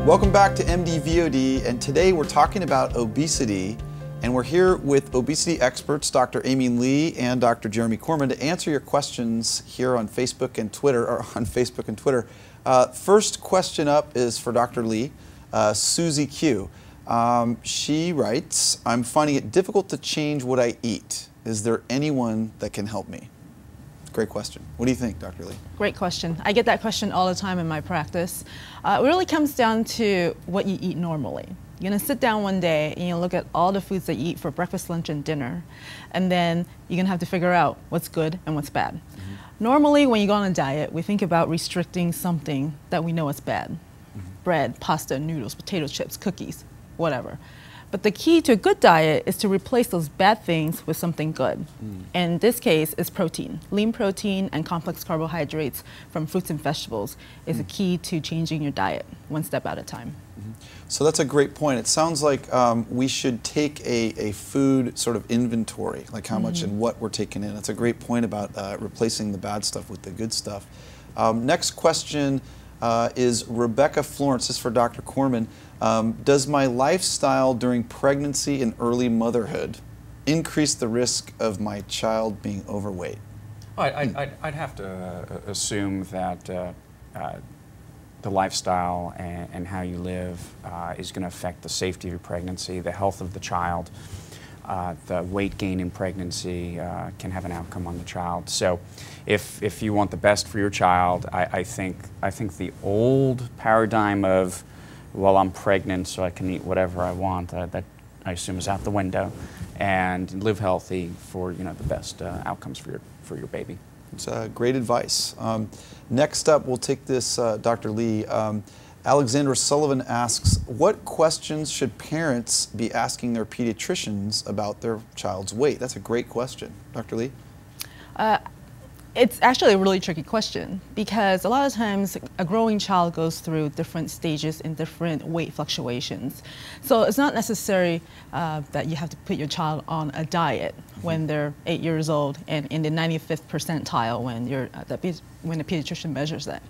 Welcome back to MD-VOD, and today we're talking about obesity, and we're here with obesity experts Dr. Amy Lee and Dr. Jeremy Corman to answer your questions here on Facebook and Twitter, First question up is for Dr. Lee, Susie Q. She writes, I'm finding it difficult to change what I eat. Is there anyone that can help me? Great question. What do you think, Dr. Lee? Great question. I get that question all the time in my practice. It really comes down to what you eat normally. You're going to sit down one day and you look at all the foods that you eat for breakfast, lunch, and dinner, and then you're going to have to figure out what's good and what's bad. Normally, when you go on a diet, we think about restricting something that we know is bad. Bread, pasta, noodles, potato chips, cookies, whatever. But the key to a good diet is to replace those bad things with something good. And in this case, it's protein. Lean protein and complex carbohydrates from fruits and vegetables is a key to changing your diet, one step at a time. So that's a great point. It sounds like we should take a food sort of inventory, like how much and what we're taking in. That's a great point about replacing the bad stuff with the good stuff. Next question is Rebecca Florence. This is for Dr. Corman. Does my lifestyle during pregnancy and early motherhood increase the risk of my child being overweight? I'd have to assume that the lifestyle and how you live is going to affect the safety of your pregnancy, the health of the child. The weight gain in pregnancy can have an outcome on the child. So if you want the best for your child, I think the old paradigm of, well, I'm pregnant so I can eat whatever I want, that I assume is out the window, and live healthy for the best outcomes for your baby. It's great advice. Next up, we'll take this, Dr. Lee. Alexandra Sullivan asks, what questions should parents be asking their pediatricians about their child's weight? That's a great question. Dr. Lee? It's actually a really tricky question because a lot of times a growing child goes through different stages and different weight fluctuations. So it's not necessary that you have to put your child on a diet when they're 8 years old and in the 95th percentile when the pediatrician measures that.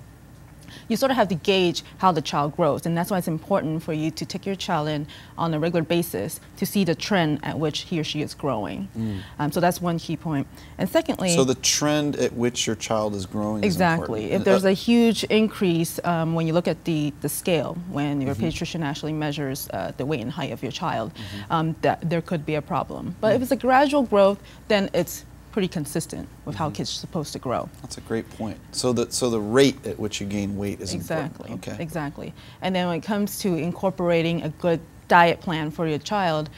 You sort of have to gauge how the child grows, and that's why it's important for you to take your child in on a regular basis to see the trend at which he or she is growing. So that's one key point. And secondly, so the trend at which your child is growing is important. If there's a huge increase when you look at the scale, when your pediatrician actually measures the weight and height of your child, that there could be a problem. But if it's a gradual growth, then it's pretty consistent with how kids are supposed to grow. That's a great point. So the rate at which you gain weight is important. Okay. Exactly. And then when it comes to incorporating a good diet plan for your child,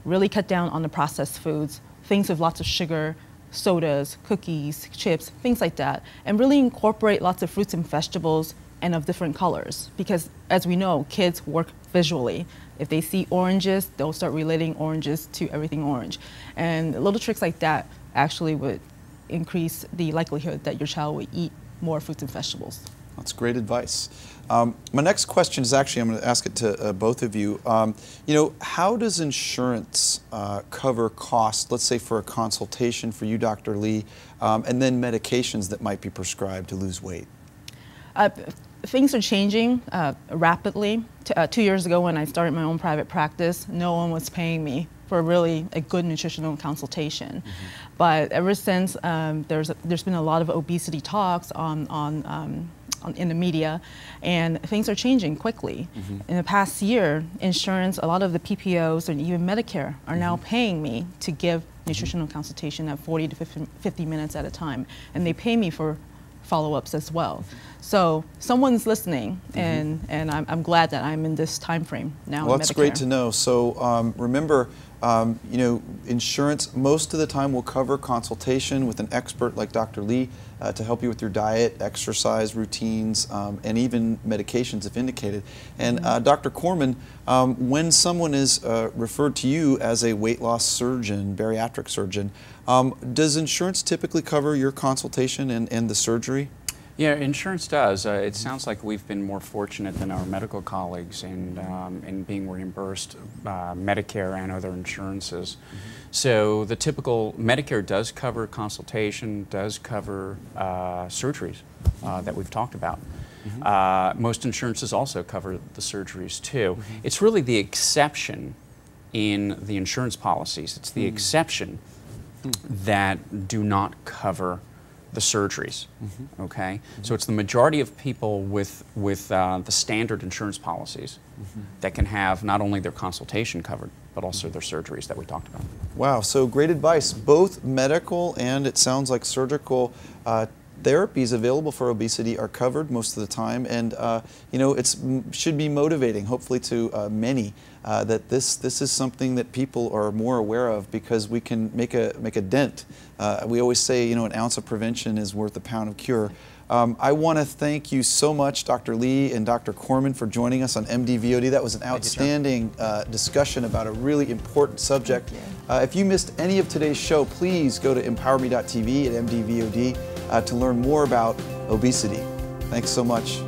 really cut down on the processed foods, things with lots of sugar, sodas, cookies, chips, things like that, and really incorporate lots of fruits and vegetables and of different colors. Because as we know, kids work visually. If they see oranges, they'll start relating oranges to everything orange. And little tricks like that actually would increase the likelihood that your child will eat more fruits and vegetables. That's great advice. My next question is actually, I'm going to ask it to both of you. How does insurance cover costs, let's say for a consultation for you, Dr. Lee, and then medications that might be prescribed to lose weight? Things are changing rapidly. 2 years ago when I started my own private practice, no one was paying me for really a good nutritional consultation. But ever since, there's been a lot of obesity talks in the media, and things are changing quickly. In the past year, insurance, a lot of the PPOs and even Medicare are now paying me to give nutritional consultation at 40 to 50 minutes at a time, and they pay me for follow-ups as well. So someone's listening, and I'm glad that I'm in this time frame now. Well, that's great to know. So remember, insurance most of the time will cover consultation with an expert like Dr. Lee to help you with your diet, exercise routines, and even medications if indicated. And Dr. Corman, when someone is referred to you as a weight loss surgeon, bariatric surgeon, does insurance typically cover your consultation and the surgery? Yeah, insurance does. It sounds like we've been more fortunate than our medical colleagues in being reimbursed Medicare and other insurances. So the typical Medicare does cover consultation, does cover surgeries that we've talked about. Most insurances also cover the surgeries too. It's really the exception in the insurance policies. It's the exception that do not cover the surgeries, okay? So it's the majority of people with the standard insurance policies that can have not only their consultation covered, but also their surgeries that we talked about. Wow, so great advice. Both medical and it sounds like surgical therapies available for obesity are covered most of the time, and you know, it should be motivating, hopefully, to many that this is something that people are more aware of, because we can make a dent. We always say, you know, an ounce of prevention is worth a pound of cure. I want to thank you so much, Dr. Lee and Dr. Corman, for joining us on MD-VOD. That was an outstanding discussion about a really important subject. If you missed any of today's show, please go to emPOWERme.tv at MD-VOD to learn more about obesity. Thanks so much.